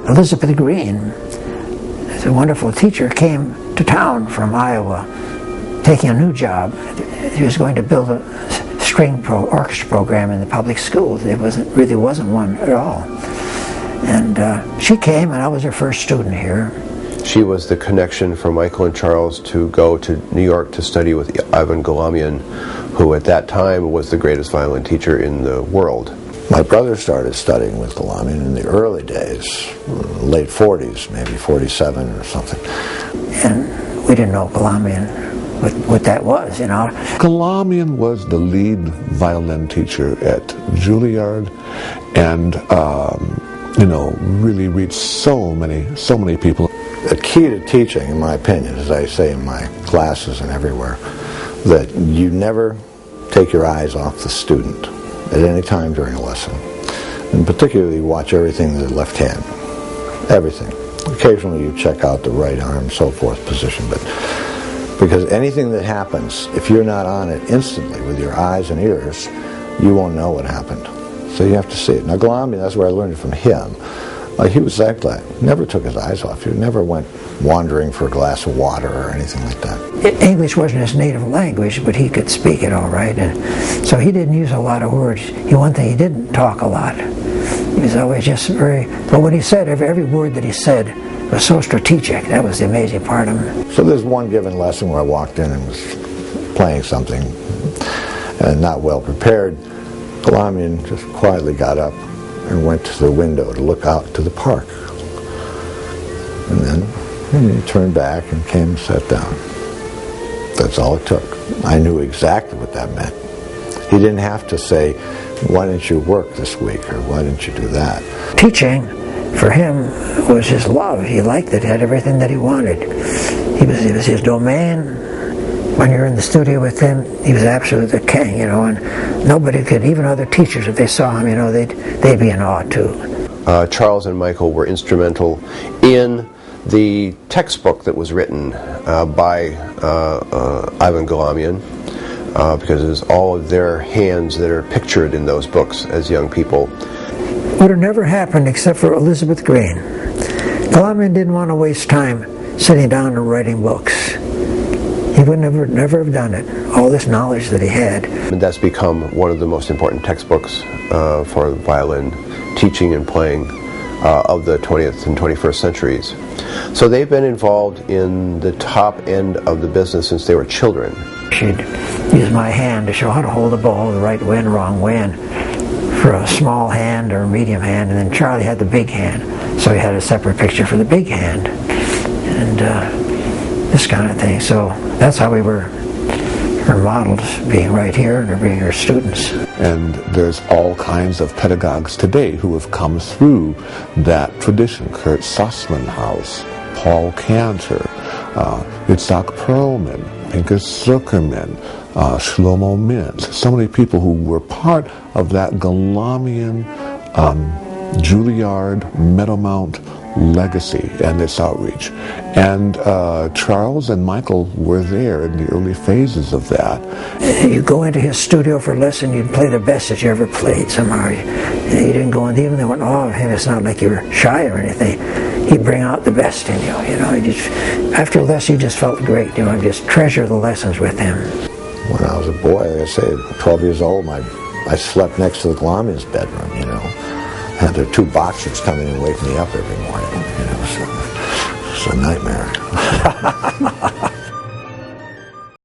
Elizabeth Green, a wonderful teacher, came to town from Iowa, taking a new job. He was going to build a orchestra program in the public schools. There really wasn't one at all. And she came, and I was her first student here. She was the connection for Michael and Charles to go to New York to study with Ivan Galamian, who at that time was the greatest violin teacher in the world. My brother started studying with Galamian in the early days, late 40s, maybe 47 or something. And we didn't know Galamian, what that was, you know. Galamian was the lead violin teacher at Juilliard, and you know, really reached so many people. The key to teaching, in my opinion, as I say in my classes and everywhere, that you never take your eyes off the student at any time during a lesson. And particularly watch everything to the left hand. Everything. Occasionally you check out the right arm, so forth, position, but because anything that happens, if you're not on it instantly with your eyes and ears, you won't know what happened. So you have to see it. Now Galamian, that's where I learned it from him. He was like that. Never took his eyes off you. Never went wandering for a glass of water or anything like that. English wasn't his native language, but he could speak it all right. And so he didn't use a lot of words. One thing, he didn't talk a lot. He was always just but when he said, every word that he said was so strategic. That was the amazing part of him. So there's one given lesson where I walked in and was playing something and not well prepared. Galamian just quietly got up and went to the window to look out to the park. And then he turned back and came and sat down. That's all it took. I knew exactly what that meant. He didn't have to say, why didn't you work this week, or why didn't you do that? Teaching, for him, was his love. He liked it, had everything that he wanted. It was his domain. When you're in the studio with him, he was absolutely the king, you know, and nobody could, even other teachers, if they saw him, you know, they'd be in awe too. Charles and Michael were instrumental in the textbook that was written by Ivan Galamian, because it was all of their hands that are pictured in those books as young people. Would have never happened except for Elizabeth Green. Galamian didn't want to waste time sitting down and writing books. He would never have done it, all this knowledge that he had. And that's become one of the most important textbooks for violin teaching and playing of the 20th and 21st centuries. So they've been involved in the top end of the business since they were children. She'd use my hand to show how to hold the bow the right way and wrong way, and for a small hand or a medium hand, and then Charlie had the big hand, so he had a separate picture for the big hand. And this kind of thing. So that's how we were her models, being right here and being her students. And there's all kinds of pedagogues today who have come through that tradition. Kurt Sussmanhaus, Paul Cantor, Itzhak Perlman, Pinchas Zuckerman, Shlomo Mintz. So many people who were part of that Galamian, Juilliard, Meadowmount legacy and its outreach. And Charles and Michael were there in the early phases of that. You go into his studio for a lesson, you'd play the best that you ever played somehow. You didn't go in, even they went in awe of him. It's not like you were shy or anything. He'd bring out the best in you, you know. After a lesson, you just felt great, you know, just treasure the lessons with him. When I was a boy, like I say, 12 years old, I slept next to the Galamian's bedroom, you know. Had their two boxers come in and wake me up every morning, you know, so it's a nightmare.